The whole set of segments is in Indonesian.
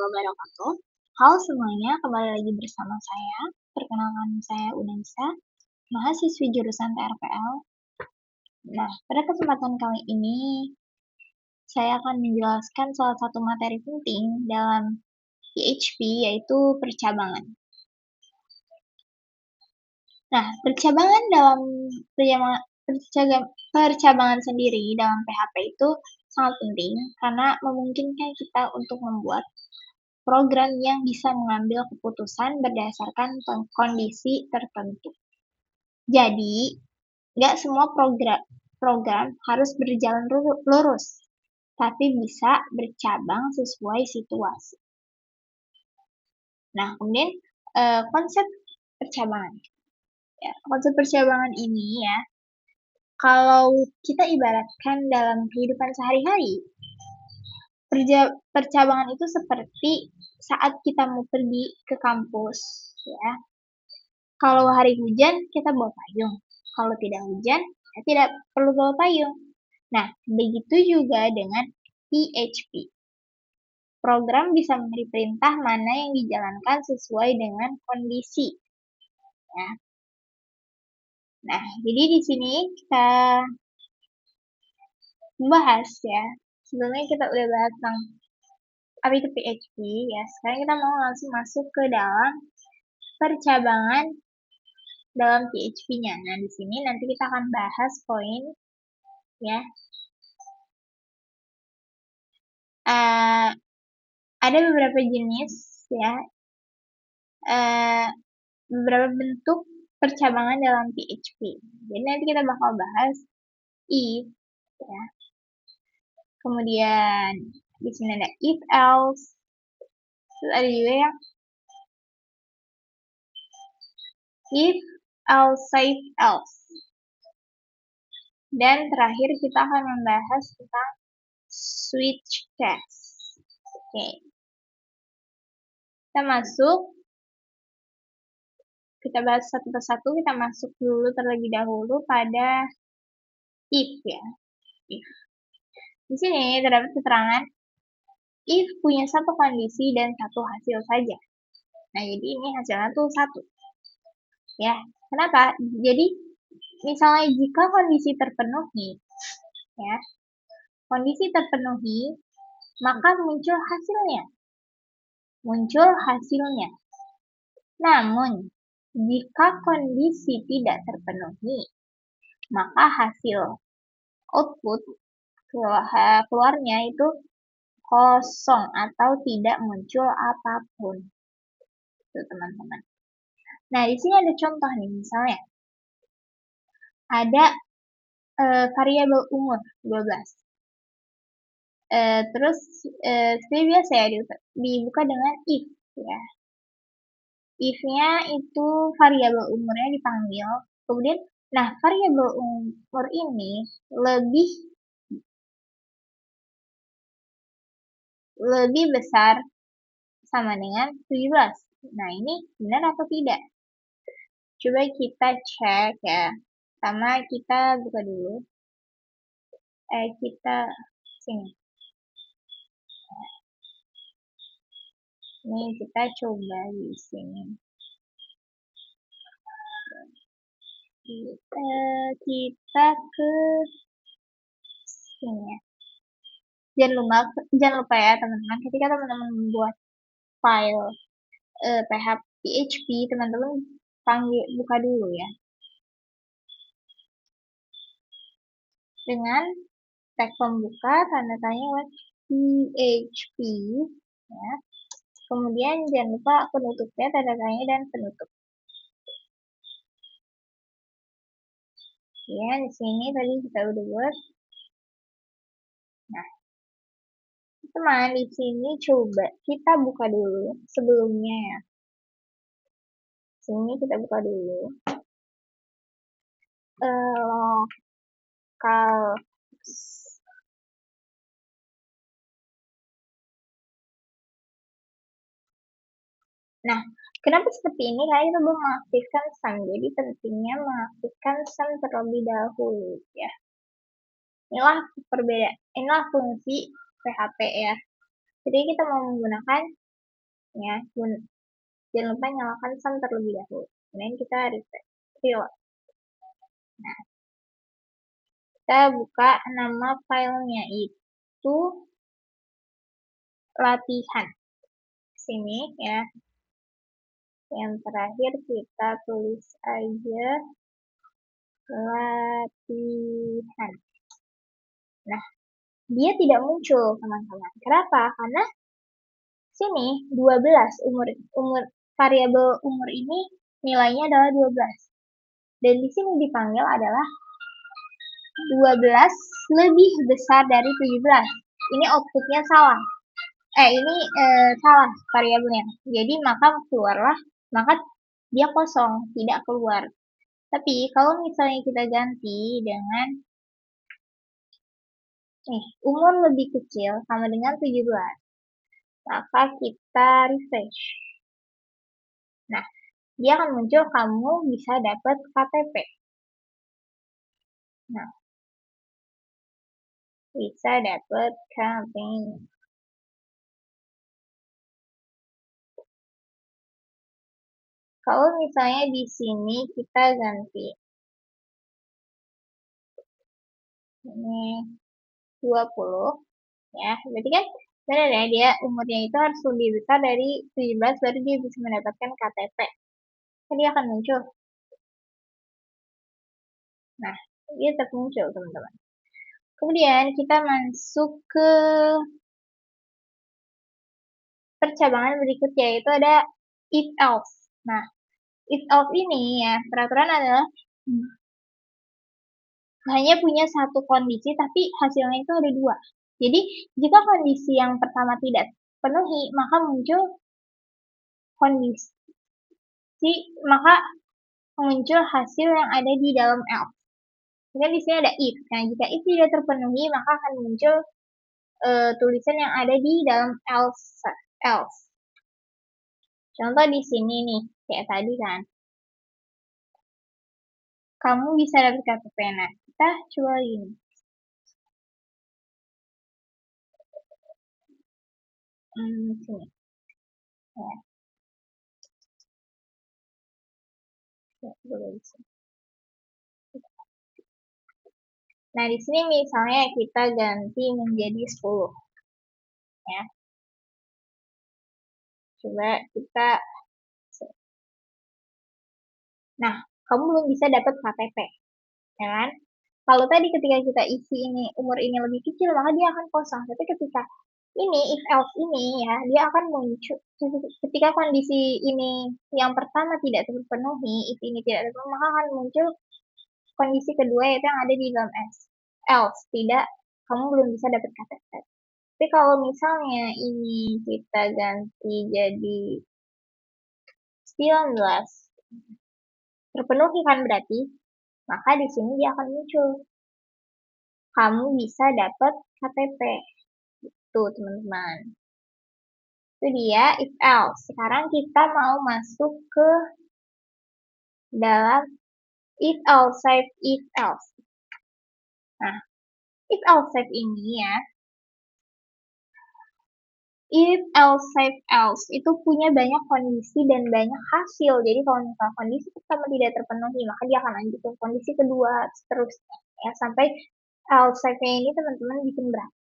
wabarakatuh. Halo semuanya, kembali lagi bersama saya. Perkenalkan saya Unansa, mahasiswi jurusan TRPL. Nah, pada kesempatan kali ini, saya akan menjelaskan salah satu materi penting dalam PHP, yaitu percabangan. Nah, percabangan dalam percabangan sendiri dalam PHP itu sangat penting karena memungkinkan kita untuk membuat program yang bisa mengambil keputusan berdasarkan kondisi tertentu. Jadi, nggak semua program harus berjalan lurus, tapi bisa bercabang sesuai situasi. Nah, kemudian konsep percabangan. Ya, konsep percabangan ini ya, kalau kita ibaratkan dalam kehidupan sehari-hari, percabangan itu seperti saat kita mau pergi ke kampus, ya. Kalau hari hujan, kita bawa payung. Kalau tidak hujan, kita tidak perlu bawa payung. Nah, begitu juga dengan PHP. Program bisa memberi perintah mana yang dijalankan sesuai dengan kondisi. Ya. Nah, jadi di sini kita membahas ya. Sebelumnya kita udah bahas tentang apa itu PHP ya. Sekarang kita mau langsung masuk ke dalam percabangan dalam PHP-nya. Nah, di sini nanti kita akan bahas poin ya. Ada beberapa jenis ya, beberapa bentuk percabangan dalam PHP. Jadi nanti kita bakal bahas if ya. Kemudian di sini ada if else. Terus ada juga yang if else if else. Dan terakhir kita akan membahas tentang switch case. Oke. Kita bahas satu persatu, kita masuk dulu terlebih dahulu pada if ya. If. Di sini terdapat keterangan if punya satu kondisi dan satu hasil saja. Nah, jadi ini hasilnya tuh satu. Ya, kenapa? Jadi, misalnya jika kondisi terpenuhi, ya, kondisi terpenuhi, maka muncul hasilnya. Namun, jika kondisi tidak terpenuhi, maka hasil output keluarnya itu kosong atau tidak muncul apapun. Itu teman-teman. Nah, di sini ada contoh nih, misalnya ada variabel umur 12. Terus seperti biasa ya dibuka dengan if ya. If-nya itu variabel umurnya dipanggil. Kemudian, nah variabel umur ini lebih besar sama dengan 17. Nah, ini benar atau tidak? Coba kita cek ya. Sama kita buka dulu. Kita sini. Ini kita coba di sini. Kita ke sini ya. Jangan lupa ya teman-teman, ketika teman-teman membuat file PHP, teman-teman buka dulu ya. Dengan tag pembuka tanda tanya PHP ya. Kemudian jangan lupa penutupnya tanda tanya dan penutup. Ya, di sini tadi kita udah buat. Nah, teman di sini coba kita buka dulu sebelumnya ya. Sini kita buka dulu. Local. Nah, kenapa seperti ini? Karena kita belum mengaktifkan sum. Jadi pentingnya mengaktifkan sum terlebih dahulu ya. Inilah fungsi PHP ya. Jadi kita mau menggunakan Ya, jangan lupa nyalakan sum terlebih dahulu. Kemudian kita refresh. Reload. Nah, kita buka nama filenya itu latihan. Sini ya. Yang terakhir kita tulis aja latihan. Nah, dia tidak muncul, teman-teman. Kenapa? Karena sini 12 umur variabel umur ini nilainya adalah 12. Dan di sini dipanggil adalah 12 lebih besar dari 17. Ini outputnya salah. Ini salah variabelnya. Jadi maka keluarlah, maka dia kosong, tidak keluar. Tapi kalau misalnya kita ganti dengan umur lebih kecil sama dengan 17, maka kita refresh. Nah, dia akan muncul kamu bisa dapat KTP. Nah, bisa dapat KTP. Kalau misalnya di sini kita ganti ini 20, ya, berarti kan benar ya, dia umurnya itu harus lebih besar dari 17 baru dia bisa mendapatkan KTP. Kan dia akan muncul. Nah, dia tetap muncul, teman-teman. Kemudian kita masuk ke percabangan berikutnya, yaitu ada if else. Nah, if else ini ya, peraturan adalah hanya punya satu kondisi, tapi hasilnya itu ada dua. Jadi, jika kondisi yang pertama tidak penuhi, maka muncul hasil yang ada di dalam else. Jadi di sini ada if. Nah, jika if tidak terpenuhi, maka akan muncul tulisan yang ada di dalam else. Contoh di sini nih, kayak tadi kan. Kamu bisa dapat KTP. Nah, kita coba ini. Sini. Ya. Nah, di sini misalnya kita ganti menjadi 10. Ya. Coba kita. Nah, kamu belum bisa dapat KTP. Ya kan? Kalau tadi ketika kita isi ini umur ini lebih kecil, maka dia akan kosong. Tapi ketika ini if else ini ya, dia akan muncul ketika kondisi ini yang pertama tidak terpenuhi, if ini tidak terpenuhi, maka akan muncul kondisi kedua yaitu yang ada di dalam else. Tidak, kamu belum bisa dapat KTP. Tapi kalau misalnya ini kita ganti jadi 19, terpenuhi kan berarti, maka di sini dia akan muncul. Kamu bisa dapat KTP. Tuh, teman-teman. Itu dia if else. Sekarang kita mau masuk ke dalam if else save if else. Nah, if else save ini ya, if else save else itu punya banyak kondisi dan banyak hasil. Jadi kalau misalnya kondisi pertama tidak terpenuhi, maka dia akan lanjut ke kondisi kedua seterusnya ya sampai else save-nya ini teman-teman bikin berapa.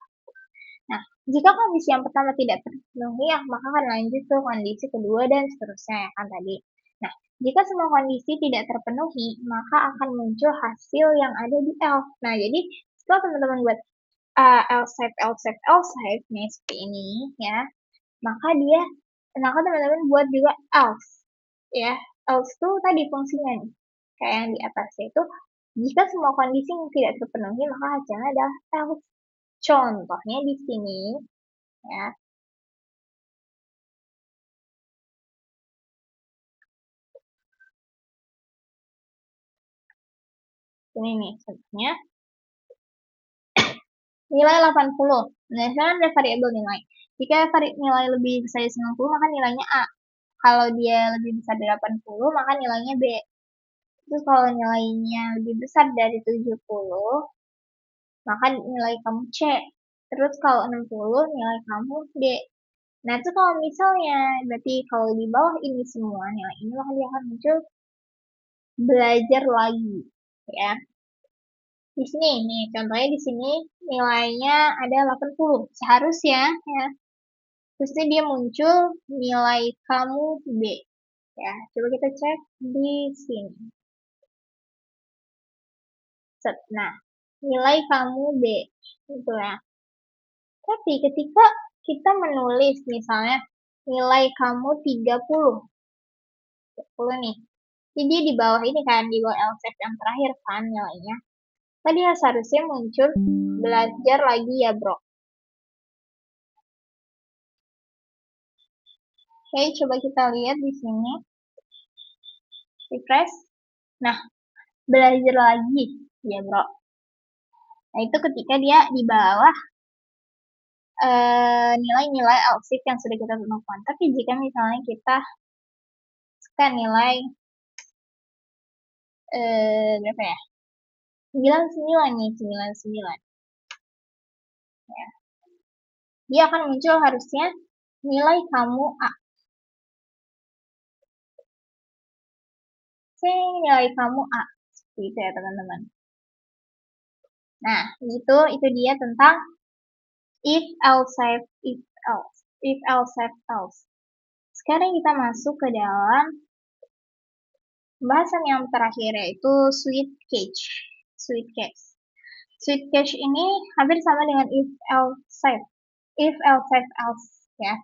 Nah, jika kondisi yang pertama tidak terpenuhi, ya, maka akan lanjut ke kondisi kedua dan seterusnya ya kan tadi. Nah, jika semua kondisi tidak terpenuhi, maka akan muncul hasil yang ada di else. Nah, jadi setelah teman-teman buat else save nih seperti ini ya, maka teman-teman buat juga else ya. Else itu tadi fungsinya nih, kayak yang di atas itu, jika semua kondisi tidak terpenuhi, maka hasilnya adalah else. Contohnya di sini ya. Ini nih contohnya. Nilai 80. Nah, sekarang ada variabel nilai. Jika nilai lebih besar dari 90, maka nilainya A. Kalau dia lebih besar dari 80, maka nilainya B. Terus kalau nilainya lebih besar dari 70, maka nilai kamu C. Terus kalau 60, nilai kamu D. Nah, itu kalau misalnya, berarti kalau di bawah ini semua nilai ini, maka dia akan muncul belajar lagi, ya. Di sini, nih, contohnya di sini nilainya ada 80. Seharusnya, ya, terusnya dia muncul nilai kamu B. Ya, coba kita cek di sini. Set. Nah, nilai kamu B. Gitu ya. Tapi ketika kita menulis misalnya nilai kamu 30. 30 nih. Jadi di bawah ini kan, di bawah LCF yang terakhir kan nilainya. Tadi seharusnya muncul belajar lagi ya, bro. Oke, coba kita lihat di sini. Refresh. Nah, belajar lagi ya, bro. Nah, itu ketika dia di bawah nilai-nilai LCF yang sudah kita temukan. Tapi jika misalnya kita scan nilai berapa ya? 99 nih, 99. Ya. Dia akan muncul harusnya nilai kamu A. Nilai kamu A. Seperti itu ya, teman-teman. Nah, itu dia tentang if else if else if else else. Sekarang kita masuk ke dalam pembahasan yang terakhir, yaitu sweet case. Sweet case. Sweet case ini hampir sama dengan if else else, ya.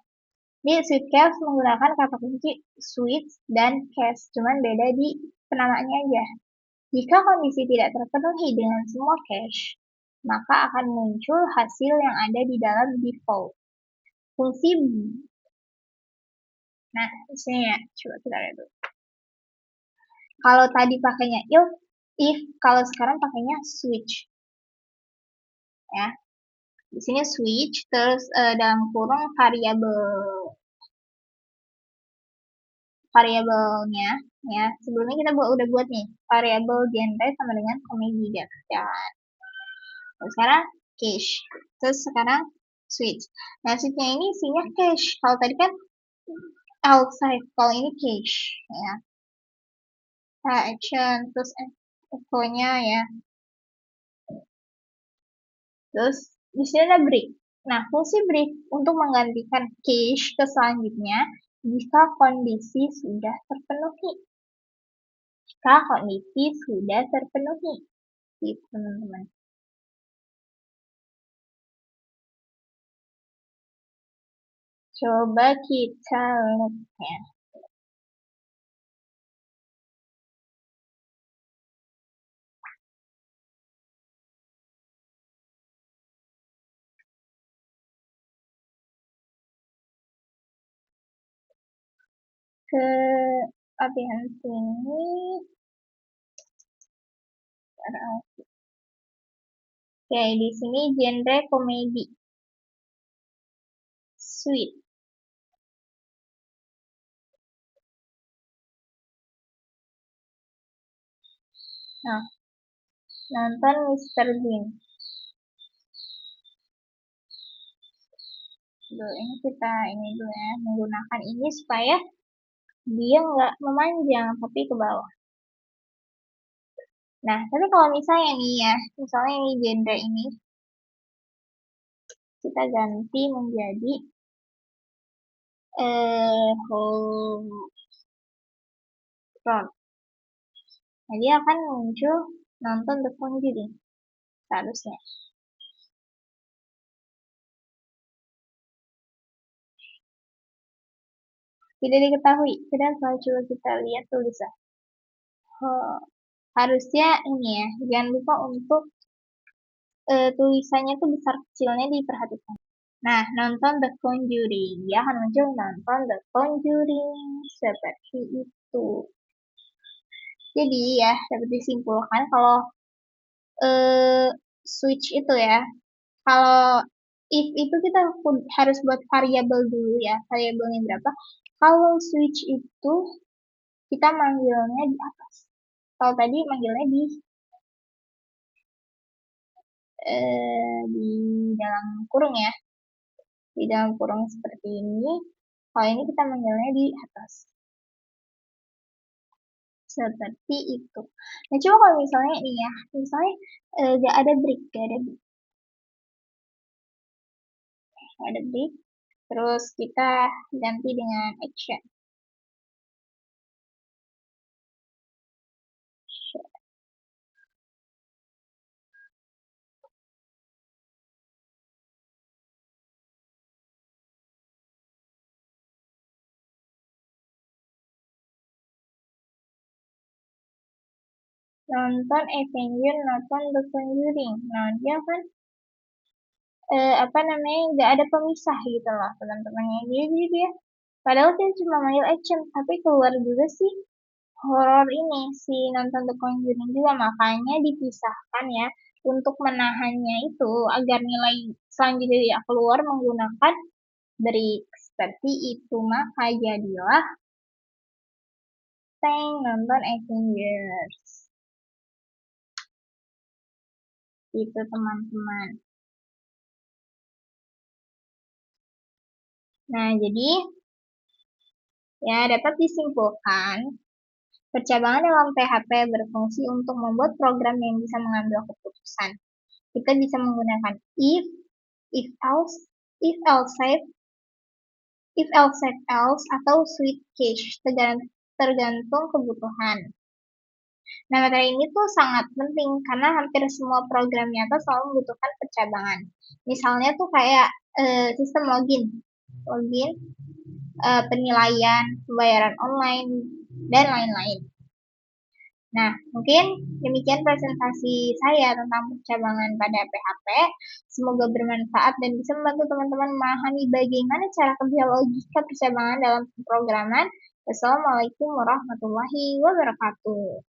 Di sweet case menggunakan kata kunci sweet dan case, cuman beda di penamaannya aja. Jika kondisi tidak terpenuhi dengan semua cache, maka akan muncul hasil yang ada di dalam default. Fungsi Nah, di sini ya, coba kita lihat dulu. Kalau tadi pakainya if, kalau sekarang pakainya switch. Ya. Di sini switch, terus dalam kurung variabelnya, ya. Sebelumnya kita udah buat nih, variabel genre sama dengan komedi dan sekarang cache. Terus sekarang switch. Nah, switchnya ini isinya cache. Kalau tadi kan outside, kalau ini cache, ya. Nah, action, terus echo-nya, ya. Terus di sini ada break. Nah, fungsi break untuk menggantikan cache ke selanjutnya jika kondisi sudah terpenuhi. Jika kondisi sudah terpenuhi. Gitu, teman-teman. Coba kita lihat ya. Ke latihan sini. Oke, di sini genre komedi. Sweet. Nah, nonton Mr. Bean. Ini kita ini dulu ya, menggunakan ini supaya dia nggak memanjang tapi ke bawah. Nah, tapi kalau misalnya nih ya, misalnya ini genre ini, kita ganti menjadi whole front. Nah, dia akan muncul nonton The Conjuring, seharusnya. Tidak diketahui, kenapa? Coba kita lihat tulisan. Harusnya ini ya, jangan lupa untuk tulisannya tuh besar kecilnya diperhatikan. Nah, nonton The Conjuring. Dia akan muncul nonton The Conjuring. Seperti itu. Jadi ya, dapat disimpulkan kalau switch itu ya, kalau if itu kita harus buat variabel dulu ya, variabelnya berapa. Kalau switch itu kita manggilnya di atas. Kalau tadi manggilnya di dalam kurung ya. di dalam kurung seperti ini. Kalau ini kita manggilnya di atas. Seperti itu. Nah, coba kalau misalnya ini ya, misalnya gak ada break, terus kita ganti dengan action. Nonton Avenger, nonton The Conjuring. Nah, dia kan apa namanya nggak ada pemisah gitu loh teman-temannya. Jadi dia padahal dia cuma manggil action, tapi keluar juga sih horor ini si nonton The Conjuring juga, makanya dipisahkan ya untuk menahannya itu agar nilai selanjutnya tidak keluar menggunakan break seperti itu, maka jadilah Tank nonton Avengers itu teman-teman. Nah, jadi ya dapat disimpulkan percabangan dalam PHP berfungsi untuk membuat program yang bisa mengambil keputusan. Kita bisa menggunakan if else, if else, if else, else atau switch case tergantung kebutuhan. Nah, materi ini tuh sangat penting karena hampir semua program nyata selalu membutuhkan percabangan. Misalnya tuh kayak sistem login, penilaian, pembayaran online, dan lain-lain. Nah, mungkin demikian presentasi saya tentang percabangan pada PHP. Semoga bermanfaat dan bisa membantu teman-teman memahami bagaimana cara kerja logika percabangan dalam pemrograman. Wassalamualaikum warahmatullahi wabarakatuh.